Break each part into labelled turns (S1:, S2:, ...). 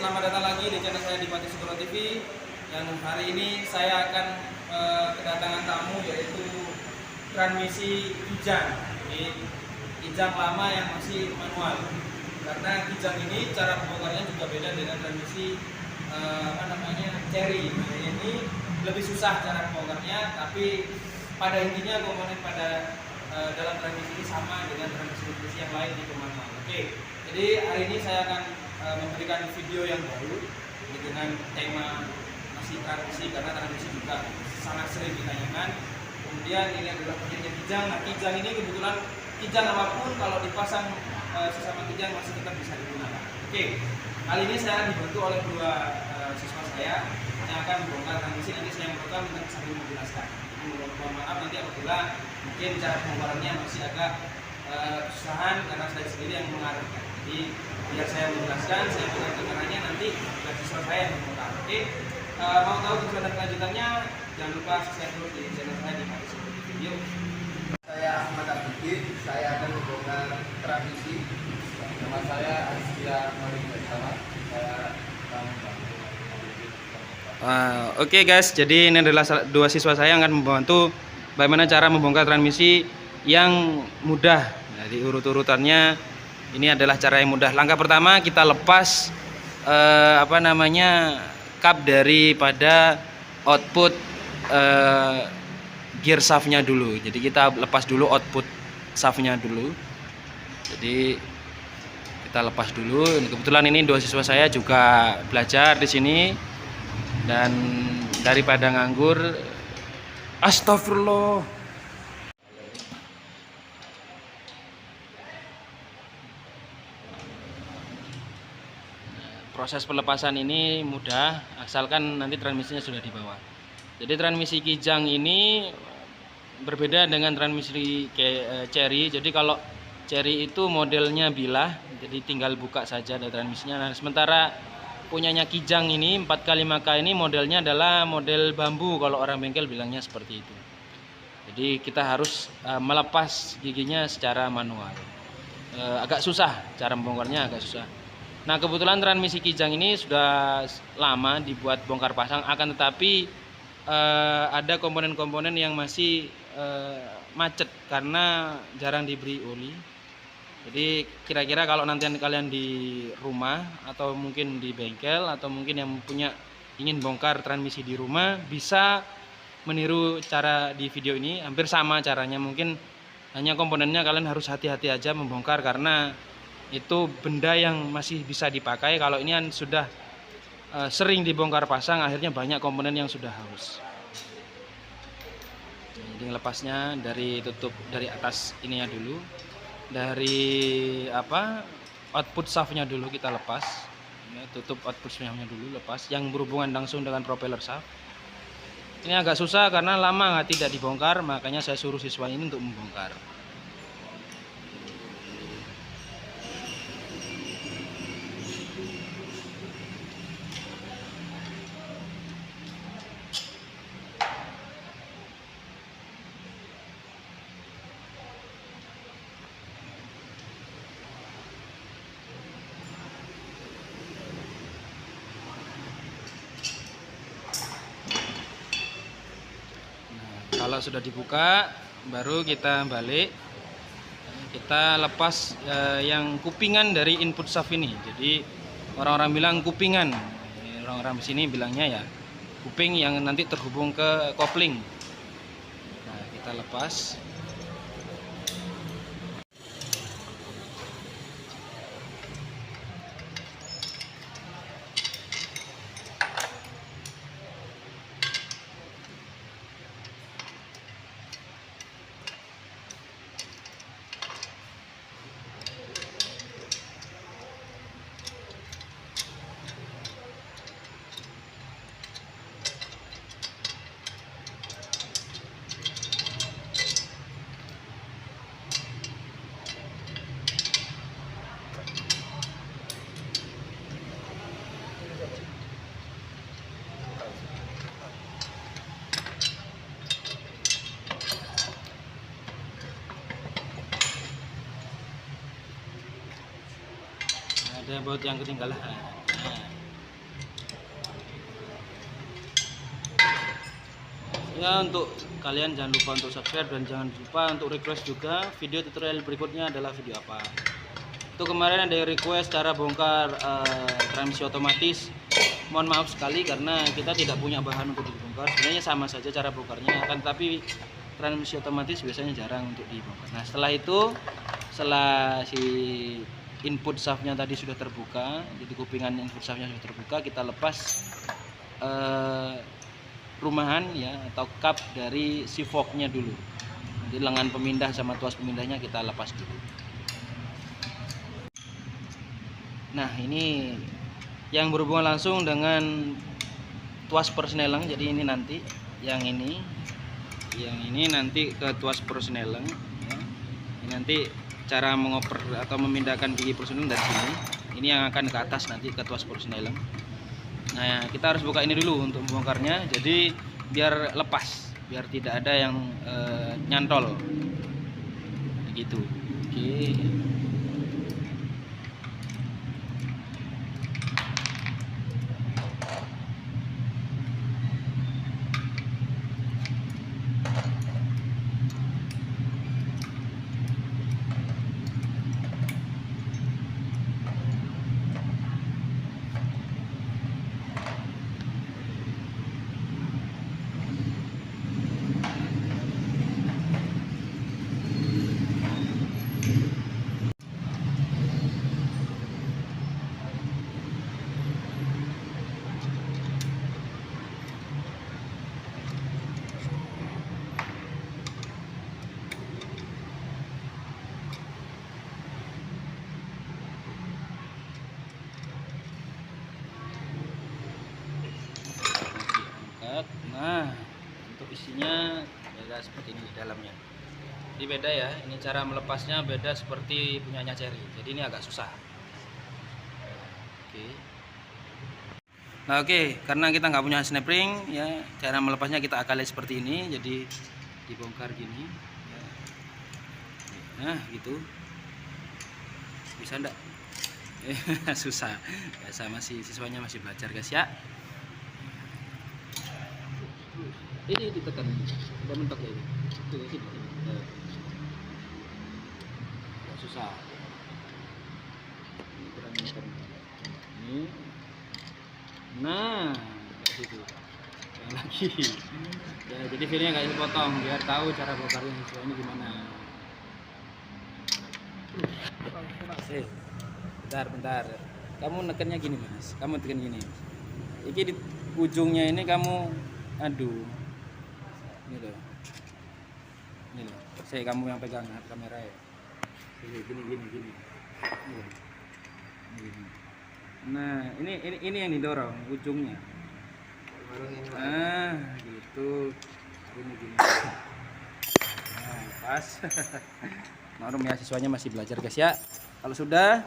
S1: selamat datang lagi di channel saya di Pati Sugro TV. Dan hari ini saya akan kedatangan tamu, yaitu transmisi kijang. Jadi kijang lama yang masih manual. Karena kijang ini cara pembongkarnya juga beda dengan transmisi Chery. Ini lebih susah cara pembongkarnya, tapi pada intinya komponen pada dalam transmisi ini sama dengan transmisi yang lain di manual. Oke, jadi hari ini saya akan memberikan video yang baru dengan tema masih transmisi, karena transmisi juga sangat sering ditanyakan. Kemudian ini adalah pentingnya kijang. Nah, kijang ini kebetulan kijang apapun kalau dipasang sesama kijang masih tetap bisa digunakan. Oke, kali ini saya dibantu oleh dua siswa saya yang akan membongkar transmisi. Nanti saya merekam dan sambil menjelaskan. Mohon maaf nanti apabila mungkin cara pembongkarannya masih agak kesusahan karena saya sendiri yang mengarahkan. Jadi biar saya menjelaskan, saya bukan caranya, nanti siswa saya yang membongkar. Oke, mau tahu kesulitan kelanjutannya, jangan lupa subscribe dulu di channel saya di Pati Sugro Video.
S2: Saya Ahmad Abidin, saya akan membongkar transmisi. Nama saya Azkia Maringatama, saya akan
S1: Oke guys, jadi ini adalah dua siswa saya yang akan membantu bagaimana cara membongkar transmisi yang mudah. Jadi urut-urutannya ini adalah cara yang mudah. Langkah pertama, kita lepas kap daripada output gear shaftnya dulu. Jadi kita lepas dulu output shaftnya dulu. Jadi kita lepas dulu. Kebetulan ini dua siswa saya juga belajar di sini, dan daripada nganggur, astagfirullah. Proses pelepasan ini mudah, asalkan nanti transmisinya sudah di bawah. Jadi transmisi kijang ini berbeda dengan transmisi Chery. Jadi kalau Chery itu modelnya bilah, jadi tinggal buka saja dari transmisinya. Nah, sementara punyanya kijang ini 4x5K ini modelnya adalah model bambu, kalau orang bengkel bilangnya seperti itu. Jadi kita harus melepas giginya secara manual. Agak susah, cara membongkarnya agak susah. Nah, kebetulan transmisi kijang ini sudah lama dibuat bongkar pasang, akan tetapi ada komponen-komponen yang masih macet karena jarang diberi oli. Jadi kira-kira kalau nanti kalian di rumah atau mungkin di bengkel atau mungkin yang ingin bongkar transmisi di rumah, bisa meniru cara di video ini. Hampir sama caranya, mungkin hanya komponennya kalian harus hati-hati aja membongkar, karena itu benda yang masih bisa dipakai. Kalau ini kan sudah sering dibongkar pasang, akhirnya banyak komponen yang sudah halus. Jadi lepasnya dari tutup dari atas ininya dulu, dari output shaftnya dulu kita lepas ya, tutup output shaftnya dulu lepas, yang berhubungan langsung dengan propeller shaft. Ini agak susah karena lama tidak dibongkar, makanya saya suruh siswa ini untuk membongkar. Kalau sudah dibuka, baru kita balik, kita lepas yang kupingan dari input shaft ini. Jadi orang-orang bilang kupingan, orang-orang di sini bilangnya ya kuping yang nanti terhubung ke kopling. Nah, kita lepas. Ada baut yang ketinggalan. Nah, Ya, untuk kalian jangan lupa untuk subscribe dan jangan lupa untuk request juga video tutorial berikutnya adalah video apa. Itu kemarin ada yang request cara bongkar transmisi otomatis. Mohon maaf sekali karena kita tidak punya bahan untuk dibongkar. Sebenarnya sama saja cara bongkarnya, akan tapi transmisi otomatis biasanya jarang untuk dibongkar. Nah, setelah itu, setelah si input shaftnya tadi sudah terbuka, jadi kupingan input shaftnya sudah terbuka, kita lepas rumahan ya atau kap dari si forknya dulu. Jadi lengan pemindah sama tuas pemindahnya kita lepas dulu. Nah, ini yang berhubungan langsung dengan tuas persneleng. Jadi ini nanti yang ini nanti ke tuas persneleng ya. Ini nanti cara mengoper atau memindahkan gigi persneleng dari sini. Ini yang akan ke atas nanti ke tuas persneleng. Nah, kita harus buka ini dulu untuk membongkarnya. Jadi biar lepas, biar tidak ada yang nyantol. Begitu. Oke. Nah, untuk isinya beda seperti ini di dalamnya. Jadi beda ya, ini cara melepasnya beda seperti punyanya Cherry. Jadi ini agak susah. Oke. Nah, oke, karena kita nggak punya snap ring ya, cara melepasnya kita akali seperti ini. Jadi dibongkar gini. Ya. Nah, gitu. Bisa enggak? Susah. Biasa masih siswanya masih belajar guys ya. Ini ditekan, udah mentok ya ini. Tuh sini. Susah. Ini kurang menekan. Ini. Nah, kayak situ. Yang lagi. Ya, jadi filenya nggak dipotong biar tahu cara bongkarnya siswanya gimana. Bentar. Kamu nekennya gini mas. Kamu tekan gini. Ini di ujungnya ini kamu aduh. Ini loh. Saya kamu yang pegang kamera ya. Gini. Nah, ini yang didorong ujungnya. Nah, gitu. Gini. Nah, pas. Maklum ya siswanya masih belajar guys ya. Kalau sudah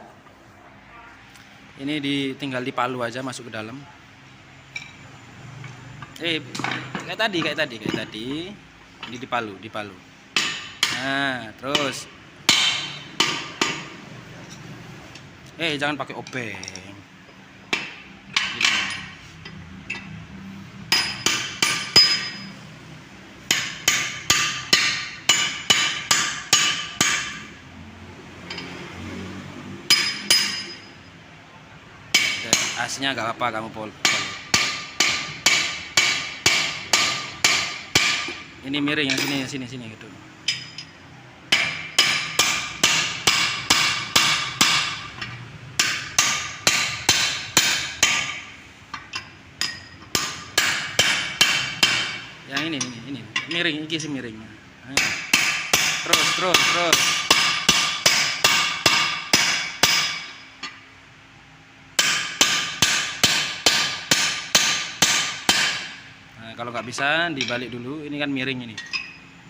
S1: ini tinggal dipalu aja masuk ke dalam. Kayak tadi. Ini dipalu. Nah, terus jangan pakai obeng. Gini. Asnya nggak apa kamu pol. Ini miring yang sini gitu. Yang ini miring, ini sih miring. Terus. Nah, kalau nggak bisa dibalik dulu, ini kan miring ini.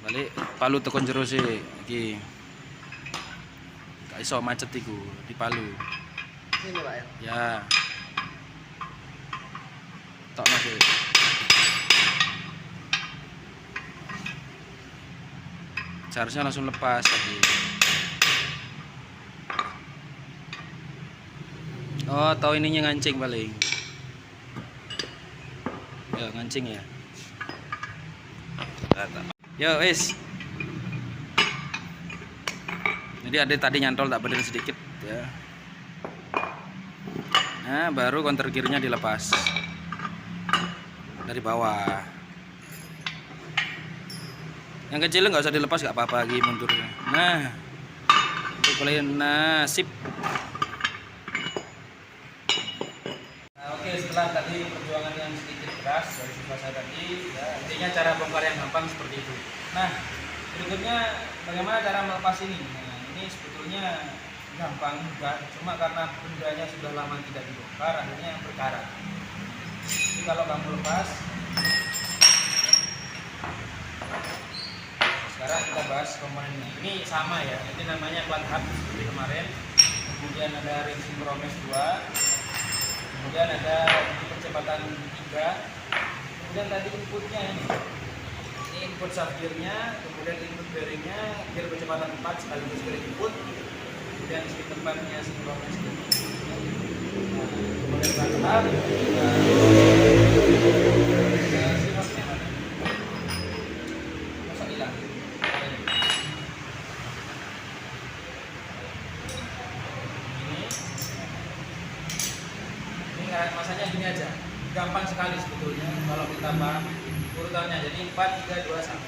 S1: Balik palu tekun jero sih iki. Gak iso macet iku, dipalu.
S2: Ini Pak ya.
S1: Ya. Tok masih. Seharusnya langsung lepas tadi. Oh, tahu ininya ngancing paling. Ya, ngancing ya. Yo wis. Jadi ada tadi nyantol tak bener sedikit ya. Nah, baru counter gearnya dilepas dari bawah. Yang kecil nggak usah dilepas, nggak apa-apa lagi mundurnya. Nah, itu kalian nasip. Nah, oke, setelah tadi perjuangan yang sedikit keras dari siswa saya tadi, ya, intinya cara bongkar yang gampang seperti itu. Nah, berikutnya bagaimana cara melepas ini? Nah, ini sebetulnya gampang juga, cuma karena bendanya sudah lama tidak dibongkar, akhirnya berkarat. Jadi kalau kamu lepas, sekarang kita bahas komponennya. Ini sama ya, ini namanya plat hub seperti kemarin. Kemudian ada ring sinkronis 2, kemudian ada percepatan 3, kemudian tadi inputnya ini input gearnya, kemudian input bearingnya, gear kecepatan 4 sekaligus gear input, kemudian speed tempatnya sinkronis ini, kemudian plat hub, silosnya mana? Masa hilang? Masanya gini aja, gampang sekali sebetulnya kalau kita paham urutannya. Jadi 4, 3, 2, 1.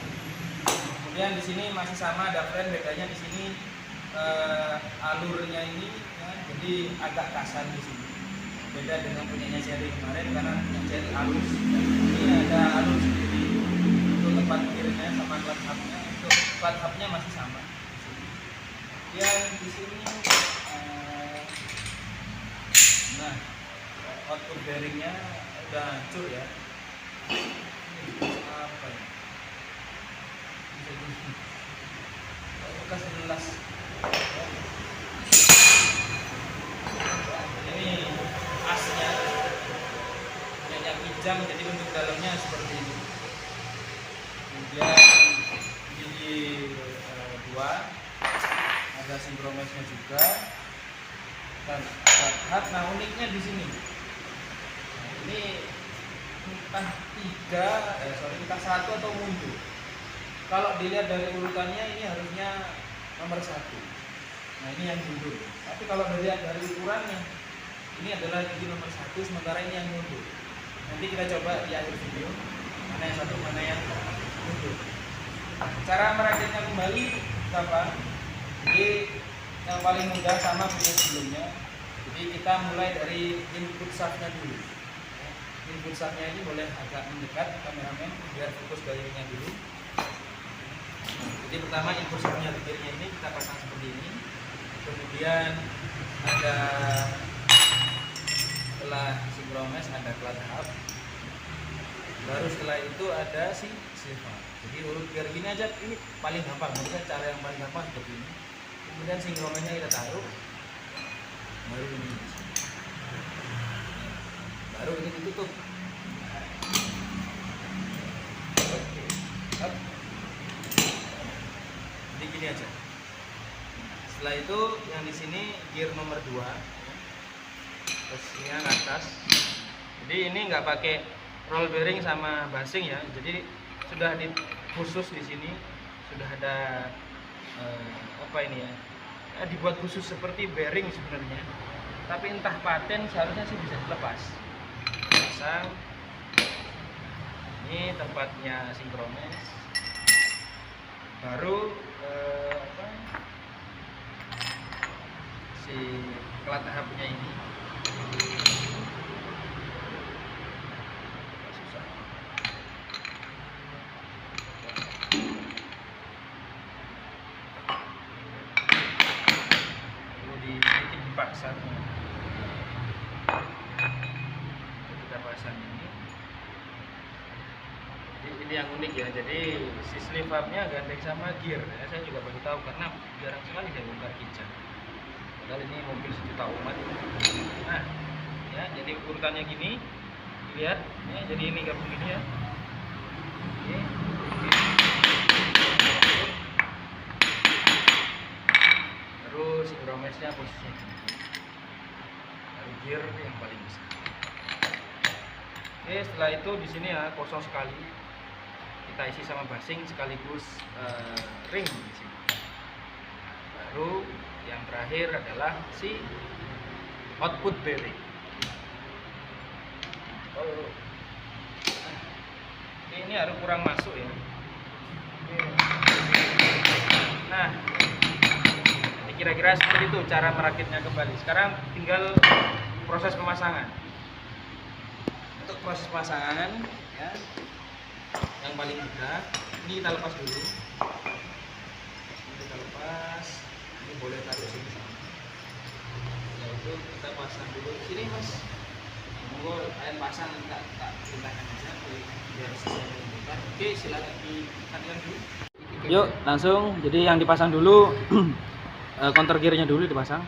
S1: Kemudian di sini masih sama, ada frame, bedanya di sini alurnya ini ya, jadi agak kasar di sini. Beda dengan punyanya seri kemarin karena punya seri halus. Ini ada halus sendiri untuk tempat gearnya sama plat hubnya. Untuk plat hubnya masih sama. Yang di sini nah, output bearingnya udah hancur ya. Ini apa ya? Bekas gelas. Ini asnya punyanya Kijang, jadi bentuk dalamnya seperti ini. Kemudian gigi 2 ada sinkronisnya juga. Dan nah uniknya di sini. Nah, ini entah 1 atau mundur. Kalau dilihat dari urutannya ini harusnya nomor 1. Nah, ini yang mundur. Tapi kalau dilihat dari ukurannya, ini adalah gigi nomor 1, sementara ini yang mundur. Nanti kita coba di akhir video mana yang 1, mana yang mundur. Cara merakitnya kembali apa? Jadi yang paling mudah sama video sebelumnya. Jadi kita mulai dari input shaftnya dulu. Input shaftnya ini boleh agak mendekat kameramen biar fokus gayanya dulu. Jadi pertama input shaftnya gearnya ini kita pasang seperti ini. Kemudian ada setelah sinkronis ada plat hub. Baru setelah itu ada si silver. Jadi urut gear gini aja, ini paling gampang. Maksudnya cara yang paling gampang seperti ini. Kemudian sinkronisnya kita taruh, baru ini, baru ini ditutup. Jadi gini aja. Setelah itu yang di sini gear nomor 2, posisinya ke atas. Jadi ini nggak pakai roll bearing sama basing ya. Jadi sudah khusus di sini sudah ada apa ini ya, dibuat khusus seperti bearing sebenarnya, tapi entah paten seharusnya sih bisa dilepas. Pasang, ini tempatnya sinkronis, baru si plat hubnya ini dipaksa. Kita pasang ini. Ini yang unik ya. Jadi si sleeve hubnya gandeng sama gear. Ya, saya juga baru tahu karena jarang sekali saya bongkar Kijang. Padahal ini mobil sejuta umat. Nah, ya jadi urutannya gini. Lihat, ya, jadi ini gabung gini ya. Oke. Terus sinkronisnya posisinya gini. Gear yang paling besar. Oke, setelah itu di sini ya kosong sekali. kita isi sama basing sekaligus ring di sini. Baru yang terakhir adalah si output bearing. Ini harus kurang masuk ya. Nah, ini kira-kira seperti itu cara merakitnya kembali. Sekarang tinggal proses pemasangan. Untuk proses pemasangan ya, yang paling mudah ini kita lepas dulu. Ini kita lepas. Ini boleh taruh sini. Yaitu kita pasang dulu sini mas. Monggo kalian pasang tak perintahkan aja biar sesuai dengan. Oke, silakan dipasangkan dulu. Yuk langsung. Jadi yang dipasang dulu counter gearnya dulu dipasang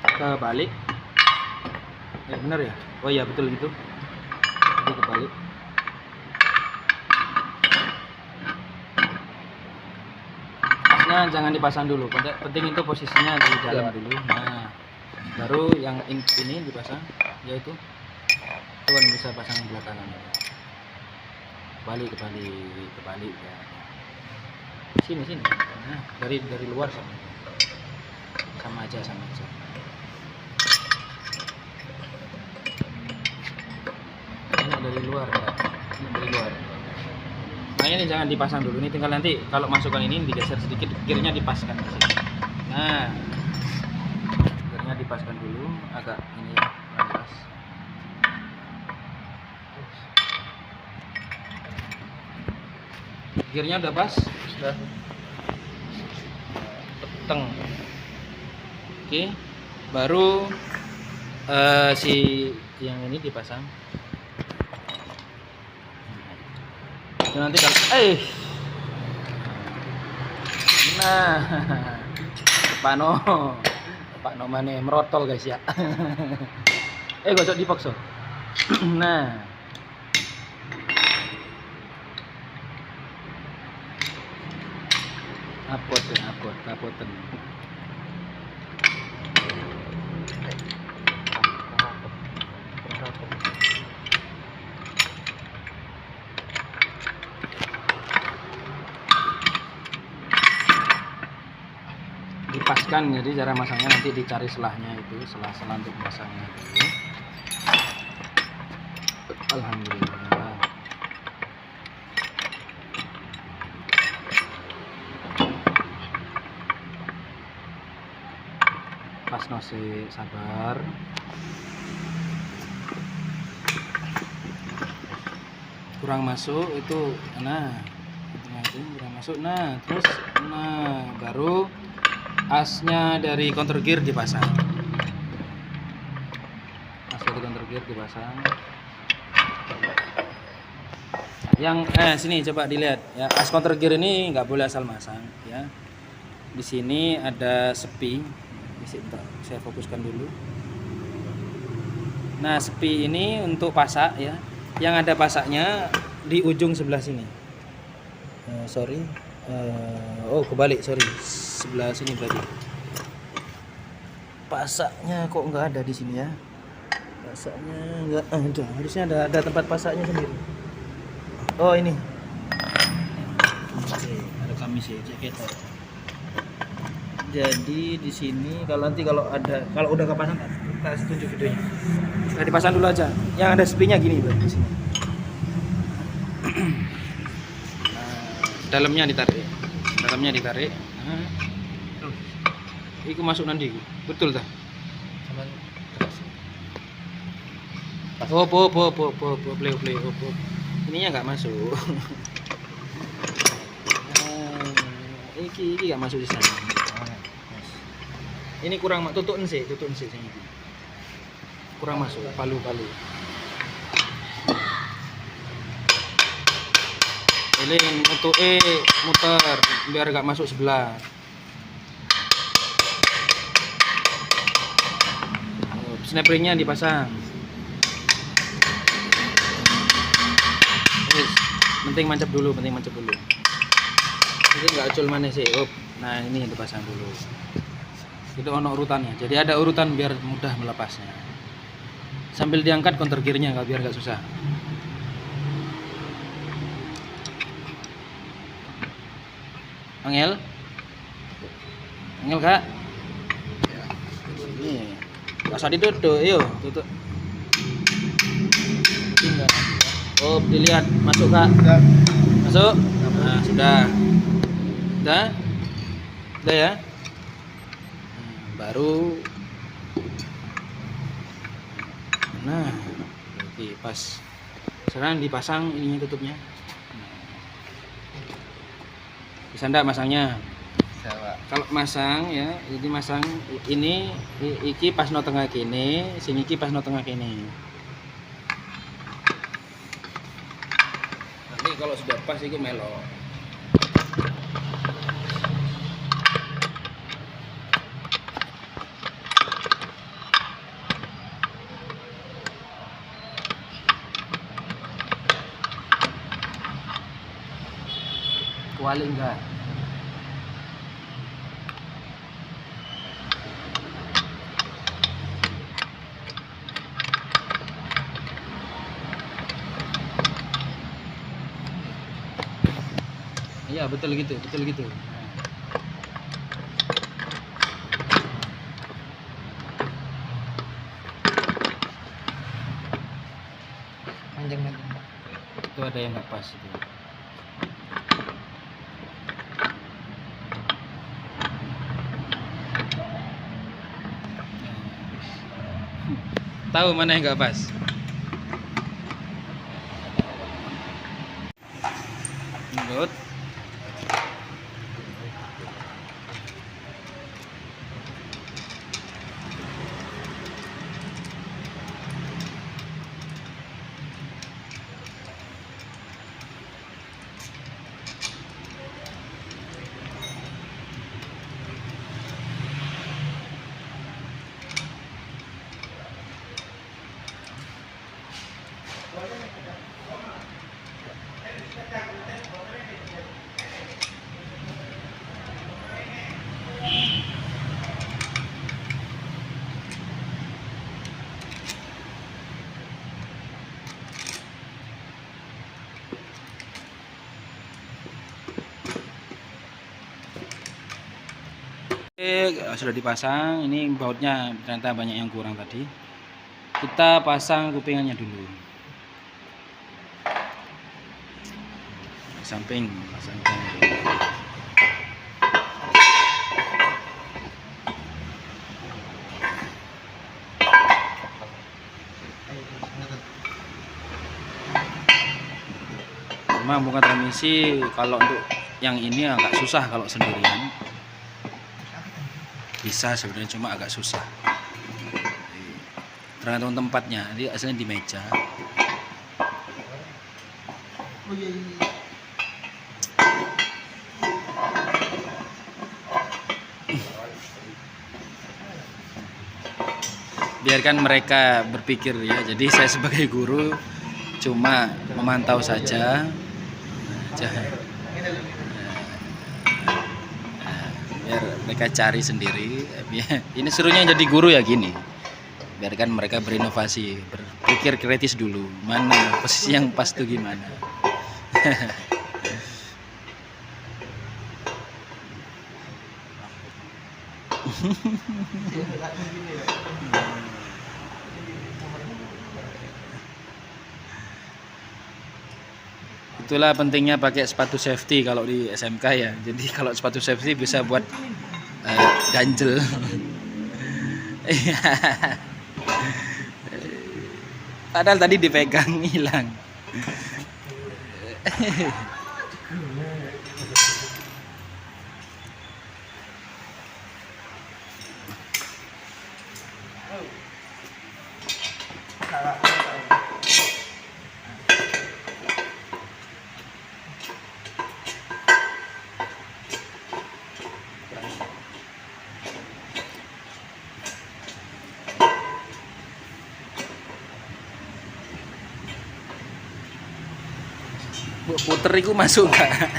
S1: kebalik. Bener ya? Oh iya betul gitu. Jadi kebalik. Pasnya jangan dipasang dulu. Penting itu posisinya di dalam dulu. Nah, baru yang ini dipasang, yaitu tuan bisa pasang belakangan. Kebalik ya. Sini. Nah, dari luar sama aja. Ini dari luar ya. Nah, ini jangan dipasang dulu. Ini tinggal nanti kalau masukkan ini digeser sedikit, gearnya dipaskan ke sini. Nah, gearnya dipaskan dulu agak ini keras. Gearnya udah pas? Sudah. Peteng. Oke. Baru si yang ini dipasang. Nanti kalau nah Pak No mana merotol guys ya. Gosok dipaksa. Nah, kapoten. Dipaskan. Jadi cara masangnya nanti dicari selahnya itu, selah untuk pasangnya dulu. Alhamdulillah. Pas nasi sabar. Kurang masuk itu, nah itu kurang masuk. Nah terus, baru asnya dari counter gear dipasang. Yang sini coba dilihat ya, as counter gear ini nggak boleh asal masang ya. Di sini ada sepi. Saya fokuskan dulu. Nah, sepi ini untuk pasak ya. Yang ada pasaknya di ujung sebelah sini. Kebalik, sebelah sini berarti. Pasaknya kok nggak ada di sini ya? Pasaknya nggak ada. Harusnya ada tempat pasaknya sendiri. Oh ini. Oke, ada kamis ya, ceketor. Jadi di sini kalau udah kepasang tak tunjuk videonya. Nah, dipasang dulu aja. Yang ada sepinya gini berarti di sini. Dalamnya ditarik. Nah. Iku masuk nanti. Betul dah. Play. Ininya nggak masuk. Iki nggak masuk di sana. Ini kurang tutun sih sini. Kurang masuk palu. Ini untuk muter biar gak masuk sebelah. Snap ringnya dipasang. Penting mancap dulu. Jadi nggak acul mana sih. Nah ini dipasang dulu. Itu ono urutannya. Jadi ada urutan biar mudah melepasnya. Sambil diangkat counter gearnya biar nggak susah. Angel. Angel Kak. Ini. Pas ditutup, yuk, tutup. Oh, dilihat masuk Kak. Masuk. Nah, sudah. Sudah. Sudah ya. Baru. Nah, oke, pas. Sekarang dipasang ininya tutupnya. Bisa enggak masangnya? Kalau masang ya, jadi masang ini iki pas no tengah kene, sing iki pas no tengah kene. Nanti kalau sudah pas itu melok. Kuali enggak? Iya betul gitu, betul gitu.
S2: Panjang lagi.
S1: Itu ada yang nggak pas itu. Tahu mana yang nggak pas? Menurut sudah dipasang, ini bautnya ternyata banyak yang kurang tadi. Kita pasang kupingannya dulu. Samping, pasang kupingan. Memang bukan transmisi, kalau untuk yang ini agak susah kalau sendirian. Bisa sebenarnya, cuma agak susah. Tergantung tempatnya, jadi aslinya di meja. Biarkan mereka berpikir ya. Jadi saya sebagai guru cuma memantau saja. Biar mereka cari sendiri. Ini serunya jadi guru ya gini. Biarkan mereka berinovasi, berpikir kritis dulu. Mana posisi yang pas tuh gimana. Itulah pentingnya pakai sepatu safety kalau di SMK ya. Jadi kalau sepatu safety bisa buat ganjel. Padahal tadi dipegang hilang. Puter iku masuk gak?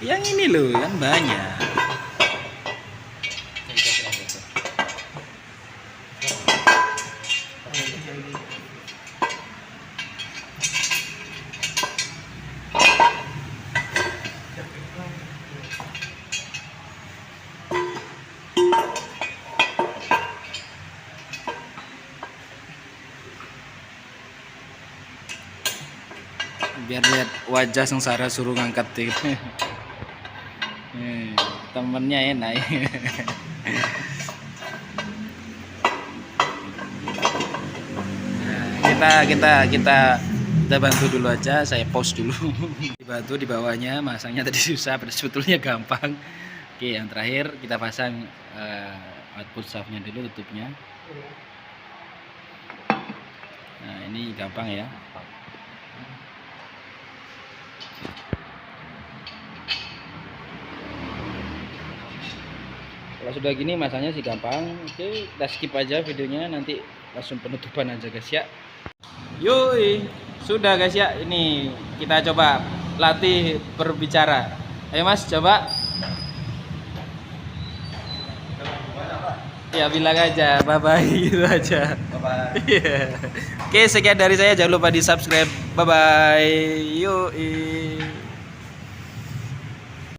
S1: Yang ini loh kan banyak. biar lihat wajah sengsara suruh ngangkat gitu. Temennya enak. kita bantu dulu aja, saya pause dulu. Dibantu di bawahnya, masangnya tadi susah, padahal sebetulnya gampang. Oke, yang terakhir kita pasang output shaftnya dulu, tutupnya. Nah, ini gampang ya. Kalau sudah gini masanya sih gampang. Oke, kita skip aja videonya, nanti langsung penutupan aja guys ya. Yoi, sudah guys ya. Ini kita coba latih berbicara. Ayo Mas, coba. Ya bilang aja, bye bye gitu aja.
S2: Bye-bye.
S1: Oke, sekian dari saya. Jangan lupa di subscribe. Bye bye. Yoi.